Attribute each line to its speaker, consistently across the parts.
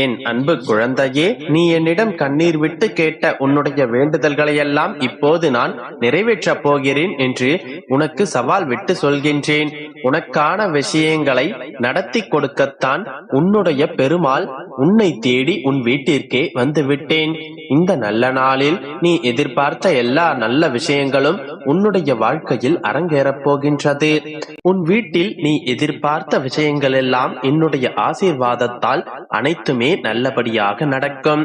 Speaker 1: என் அன்பு குழந்தையே, நீ என்னிடம் கண்ணீர் விட்டு கேட்ட உன்னுடைய வேண்டுதல்களையெல்லாம் இப்போது நான் நிறைவேற்றப் போகிறேன் என்று உனக்கு சவால் விட்டு சொல்கின்றேன். உனக்கான விஷயங்களை நடத்தி கொடுக்கத்தான் உன்னுடைய பெருமாள் உன்னை தேடி உன் வீட்டிற்கே வந்துவிட்டேன். இந்த நல்ல நாளில் நீ எதிர்பார்த்த எல்லா நல்ல விஷயங்களும் உன்னுடைய வாழ்க்கையில் அரங்கேறப் போகின்றது. உன் வீட்டில் நீ எதிர்பார்த்த விஷயங்கள் எல்லாம் என்னுடைய ஆசீர்வாதத்தால் அனைத்துமே நல்லபடியாக நடக்கும்.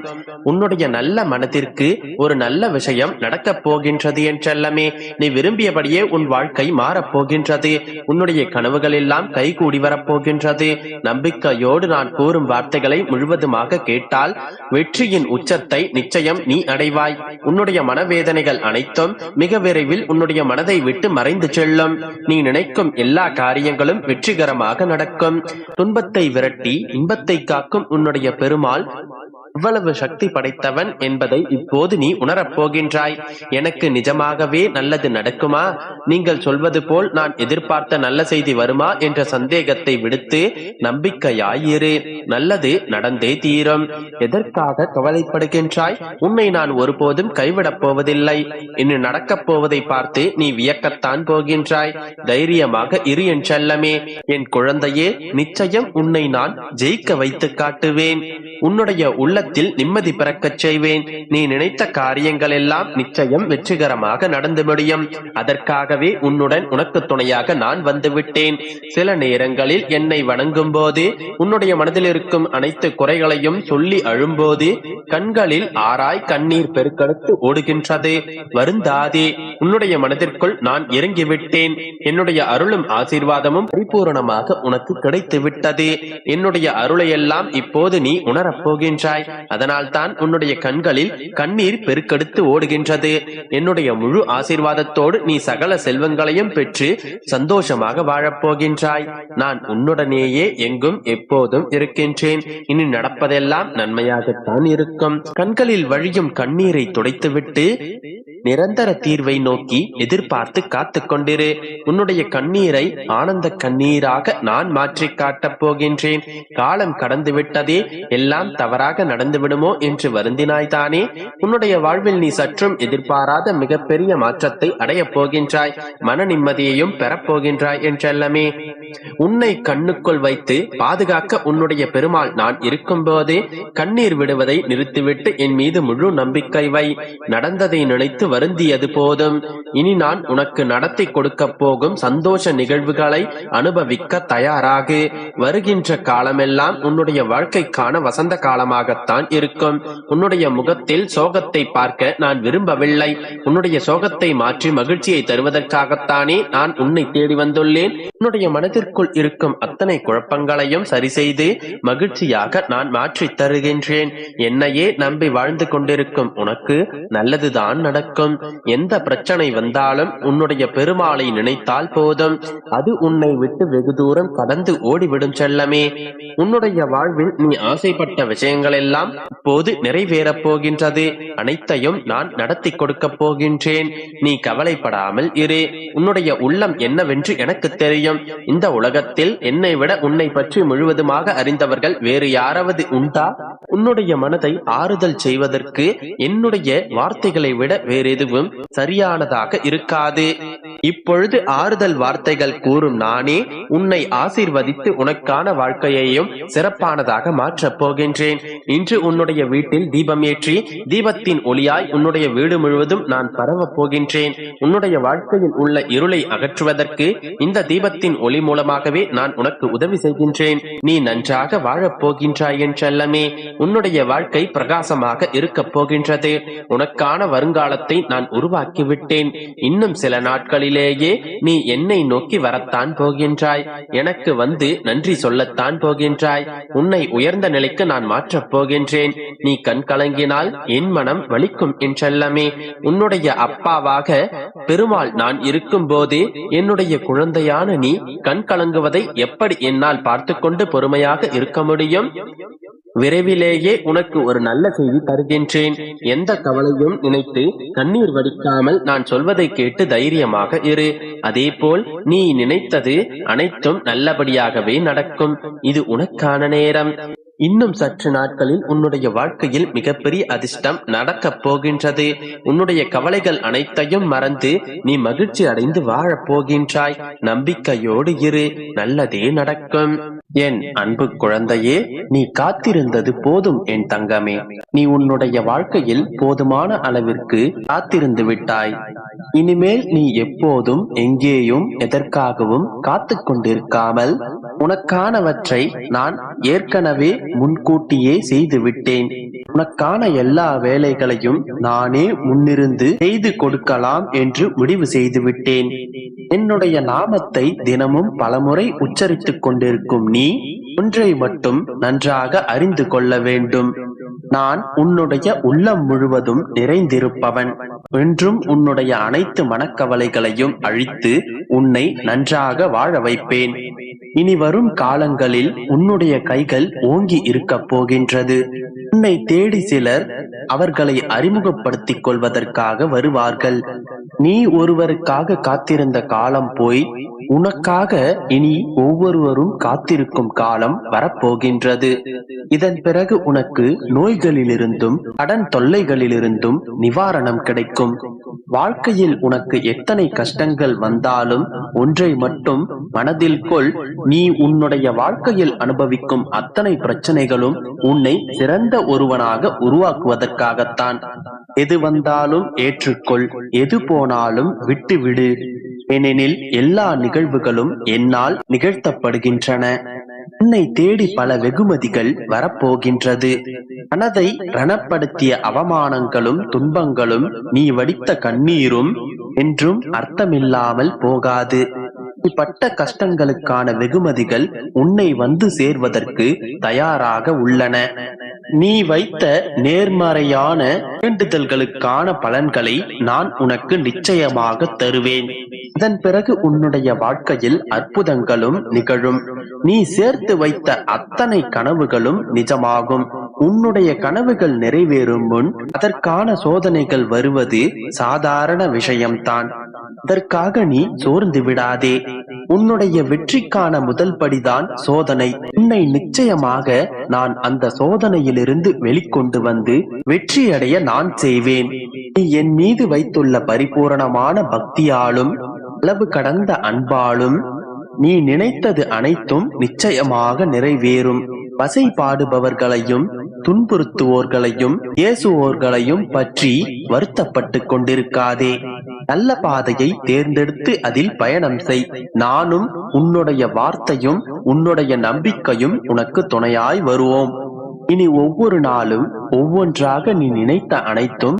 Speaker 1: உன்னுடைய நல்ல மனதிற்கு ஒரு நல்ல விஷயம் நடக்கப் போகின்றது என்றெல்லாமே. நீ விரும்பியபடியே உன் வாழ்க்கை மாறப்போகின்றது. உன்னுடைய கனவுகள் எல்லாம் கைகூடி வரப்போகின்றது. நம்பிக்கையோடு நான் கூறும் வார்த்தைகளை முழுவதுமாக கேட்டால் வெற்றியின் உச்சத்தை நிச்சயம் நீ அடைவாய். உன்னுடைய மனவேதனைகள் அனைத்தும் மிக விரைவில் உன்னுடைய மனதை விட்டு மறைந்து செல்லும். நீ நினைக்கும் எல்லா காரியங்களும் வெற்றிகரமாக நடக்கும். துன்பத்தை விரட்டி இன்பத்தை காக்கும் உன்னுடைய பெருமாள் எவ்வளவு சக்தி படைத்தவன் என்பதை இப்போது நீ உணரப் போகின்றாய். எனக்கு நிஜமாகவே நல்லது நடக்குமா? நீங்கள் சொல்வது போல் நான் எதிர்பார்த்த நல்ல செய்தி வருமா என்ற சந்தேகத்தை விடுத்து நம்பிக்கையாயிரு. நல்லது நடந்தே தீரும். எதற்காக கவலைப்படுகின்றாய்? உன்னை நான் ஒருபோதும் கைவிடப் போவதில்லை. இன்று நடக்கப் போவதை பார்த்து நீ வியக்கத்தான் போகின்றாய். தைரியமாக இரு என் செல்லமே. என் குழந்தையே, நிச்சயம் உன்னை நான் ஜெயிக்க வைத்து காட்டுவேன். உன்னுடைய உள்ளத்தில் நிம்மதி பிறக்கச் செய்வேன். நீ நினைத்த காரியங்கள் எல்லாம் நிச்சயம் வெற்றிகரமாக நடந்து முடியும். அதற்காகவே உன்னுடன் உனக்கு துணையாக நான் வந்துவிட்டேன். சில நேரங்களில் என்னை வணங்கும் போது உன்னுடைய மனதில் இருக்கும் அனைத்து குறைகளையும் சொல்லி அழும்போது கண்களில் ஆராய் கண்ணீர் பெருக்கெடுத்து ஓடுகின்றது. வருந்தாதே, உன்னுடைய மனதிற்குள் நான் இறங்கிவிட்டேன். என்னுடைய அருளும் ஆசீர்வாதமும் பரிபூரணமாக உனக்கு கிடைத்து விட்டது. என்னுடைய அருளையெல்லாம் இப்போது நீ உணரப் போகின்றாய். அதனால் தான் உன்னுடைய கண்களில் கண்ணீர் பெருக்கெடுத்து ஓடுகின்றது. என்னுடைய முழு ஆசீர்வாதத்தோடு நீ சகல செல்வங்களையும் பெற்று சந்தோஷமாக வாழப்போகின்றாய். நான் உன்னுடனேயே எங்கும் எப்போதும் இருக்கின்றேன். இனி நடப்பதெல்லாம் நன்மையாகத்தான் இருக்கும். கண்களில் வழியும் கண்ணீரை துடைத்துவிட்டு நிரந்தர தீர்வை நோக்கி எதிர்பார்த்து காத்து கொண்டிரு. உன்னுடைய கண்ணீரை ஆனந்த கண்ணீராக நான் மாற்றி காட்டப் போகின்றேன். காலம் கடந்து விட்டதே, எல்லாம் தவறாக நடந்து விடுமோ என்று வருந்தினாய்தானே? உன்னுடைய வாழ்வில் நீ சற்றும் எதிர்பாராத மிகப்பெரிய மாற்றத்தை அடையப் போகின்றாய். மன நிம்மதியையும் பெறப்போகின்றாய் என்றெல்லாமே. உன்னை கண்ணுக்குள் வைத்து பாதுகாக்க உன்னுடைய பெருமாள் நான் இருக்கும் போதே கண்ணீர் விடுவதை நிறுத்திவிட்டு என் மீது முழு நம்பிக்கை வை. நடந்ததை நினைத்து வருந்தியது போதும். இனி நான் உனக்கு நடத்தி கொடுக்க போகும் சந்தோஷ நிகழ்வுகளை அனுபவிக்க தயாராகு. வருகின்ற காலமெல்லாம் உன்னுடைய வாழ்க்கைக்கான வசந்த காலமாகத்தான் இருக்கும். உன்னுடைய முகத்தில் சோகத்தை பார்க்க நான் விரும்பவில்லை. உன்னுடைய சோகத்தை மாற்றி மகிழ்ச்சியை தருவதற்காகத்தானே நான் உன்னை தேடி வந்துள்ளேன். உன்னுடைய மனதிற்குள் இருக்கும் அத்தனை குழப்பங்களையும் சரி செய்து மகிழ்ச்சியாக நான் மாற்றி தருகின்றேன். என்னையே நம்பி வாழ்ந்து கொண்டிருக்கும் உனக்கு நல்லதுதான் நடக்கும். எந்த பிரச்சனை வந்தாலும் உன்னுடைய பெருமாளை நினைத்தால் போதும், அது உன்னை விட்டு வெகு தூரம் கடந்து ஓடிவிடும் செல்லமே. உன்னுடைய வாழ்வில் நீ ஆசைப்பட்ட விஷயங்கள் எல்லாம் இப்போது நிறைவேறப் போகின்றது. அனைத்தையும் நான் நடத்தி கொடுக்க போகின்றேன். நீ கவலைப்படாமல் இரு. உன்னுடைய உள்ளம் என்னவென்று எனக்கு தெரியும். இந்த உலகத்தில் என்னை விட உன்னை பற்றி முழுவதுமாக அறிந்தவர்கள் வேறு யாராவது உண்டா? உன்னுடைய மனதை ஆறுதல் செய்வதற்கு என்னுடைய வார்த்தைகளை விட வேறு எதுவும் சரியானதாக இருக்காது. இப்பொழுது ஆறுதல் வார்த்தைகள் கூறும் நானே உன்னை ஆசீர்வதித்து உனக்கான வாழ்க்கையையும் சிறப்பானதாக மாற்றப் போகின்றேன். இன்று உன்னுடைய வீட்டில் தீபம் ஏற்றி தீபத்தின் ஒளியாய் உன்னுடைய வீடு முழுவதும் நான் பரவப் போகின்றேன். உன்னுடைய வாழ்க்கையில் உள்ள இருளை அகற்றுவதற்கு இந்த தீபத்தின் ஒளி மூலமாகவே நான் உனக்கு உதவி செய்கின்றேன். நீ நன்றாக வாழப் போகின்றாய் என் செல்லமே. உன்னுடைய வாழ்க்கை பிரகாசமாக இருக்கப் போகின்றது. உனக்கான வருங்காலத்தை நான் உருவாக்கிவிட்டேன். இன்னும் சில நாட்களிலேயே நீ என்னை நோக்கி வரத்தான் போகின்றாய். எனக்கு வந்து நன்றி சொல்லத்தான் போகின்றாய். உன்னை உயர்ந்த நிலைக்கு நான் மாற்றப் போகின்றேன். நீ கண் கலங்கினால் என் மனம் வலிக்கும் என் செல்லமே. உன்னுடைய அப்பாவாக பெருமாள் நான் இருக்கும் போது என்னுடைய குழந்தையான நீ கண் கலங்குவதை எப்படி என்னால் பார்த்து கொண்டு பொறுமையாக இருக்க முடியும்? விரைவிலேயே உனக்கு ஒரு நல்ல செய்தி தருகின்றேன். எந்த கவலையும் நினைத்து கண்ணீர் வடிக்காமல் நான் சொல்வதை கேட்டு தைரியமாக இரு. அதே போல் நீ நினைத்தது அனைத்தும் நல்லபடியாகவே நடக்கும். இது உனக்கான நேரம். இன்னும் சற்று நாட்களில் உன்னுடைய வாழ்க்கையில் மிகப்பெரிய அதிர்ஷ்டம் நடக்கப் போகின்றது. உன்னுடைய கவலைகள் அனைத்தையும் மறந்து நீ மகிழ்ச்சி அடைந்து வாழப் போகின்றாய். நம்பிக்கையோடு இரு, நல்லதே நடக்கும். என் அன்பு குழந்தையே, நீ காத்திருந்தது போதும் என் தங்கமே. நீ உன்னுடைய வாழ்க்கையில் போதுமான அளவிற்கு காத்திருந்து விட்டாய். இனிமேல் நீ எப்போதும் எங்கேயும் எதற்காகவும் காத்து கொண்டிருக்காமல் உனக்கானவற்றை நான் ஏற்கனவே முன்கூட்டியே செய்து விட்டேன். உனக்கான எல்லா வேலைகளையும் நானே முன்னிருந்து செய்து கொடுக்கலாம் என்று முடிவு செய்து விட்டேன். என்னுடைய நாமத்தை தினமும் பலமுறை உச்சரித்துக் கொண்டிருக்கும் நீ ஒன்றை மட்டும் நன்றாக அறிந்து கொள்ள வேண்டும். நான் உன்னுடைய உள்ளம் முழுவதும் நிறைந்திருப்பவன். என்றும் உன்னுடைய அனைத்து மனக்கவலைகளையும் அழித்து உன்னை நன்றாக வாழ வைப்பேன். இனி வரும் காலங்களில் உன்னுடைய கைகள் ஓங்கி இருக்க போகின்றது. உன்னை தேடி சிலர் அவர்களை அறிமுகப்படுத்திக் கொள்வதற்காக வருவார்கள். நீ ஒருவருக்காக காத்திருந்த காலம் போய் உனக்காக இனி ஒவ்வொருவரும் காத்திருக்கும் காலம் வரப்போகின்றது. இதன் பிறகு உனக்கு நோய்களிலிருந்தும் கடன் தொல்லைகளிலிருந்தும் நிவாரணம் கிடைக்கும். வாழ்க்கையில் உனக்கு எத்தனை கஷ்டங்கள் வந்தாலும் ஒன்றை மட்டும் மனதில் கொள், நீ உன்னுடைய வாழ்க்கையில் அனுபவிக்கும் அத்தனை பிரச்சனைகளும் உன்னை சிறந்த ஒருவனாக உருவாக்குவதற்காகத்தான். எது வந்தாலும் ஏற்றுக்கொள், எது போனாலும் விட்டுவிடு. ஏனெனில் எல்லா நிகழ்வுகளும் என்னால் நிகழ்த்தப்படுகின்றன. உன்னை தேடி பல வெகுமதிகள் வரப்போகின்றது. மனதை ரணப்படுத்திய அவமானங்களும் துன்பங்களும் நீ வடித்த கண்ணீரும் என்றும் அர்த்தமில்லாமல் போகாது. நீ பட்ட கஷ்டங்களுக்கான வெகுமதிகள் உன்னை வந்து சேர்வதற்கு தயாராக உள்ளன. நீ வைத்த நேர்மறையான வேண்டுதல்களுக்கான பலன்களை நான் உனக்கு நிச்சயமாக தருவேன். இதன் பிறகு உன்னுடைய வாழ்க்கையில் அற்புதங்களும் நிகழும். நீ சேர்த்து வைத்த அத்தனை கனவுகளும் நிஜமாகும். உன்னுடைய கனவுகள் நிறைவேறும் முன் அதற்கான சோதனைகள் வருவது சாதாரண விஷயம்தான். அதற்காக நீ சோர்ந்து விடாதே. உன்னுடைய வெற்றிக்கான முதல் படிதான் சோதனை. உன்னை நிச்சயமாக நான் அந்த சோதனையிலிருந்து வெளிக்கொண்டு வந்து வெற்றியடைய நான் செய்வேன். நீ என் மீது வைத்துள்ள பரிபூரணமான பக்தியாலும் அளவு கடந்த அன்பாலும் நீ நினைத்தது அனைத்தும் நிச்சயமாக நிறைவேறும். வசைபாடுபவர்களையும் துன்புறுத்துவோர்களையும் ஏசுவோர்களையும் பற்றி வருத்தப்பட்டு கொண்டிருக்காதே. நல்ல பாதையை தேர்ந்தெடுத்து அதில் பயணம் செய். நானும் உன்னுடைய வார்த்தையும் உன்னுடைய நம்பிக்கையும் உனக்கு துணையாய் வருவோம். இனி ஒவ்வொரு நாளும் ஒவ்வொன்றாக நீ நினைத்த அனைத்தும்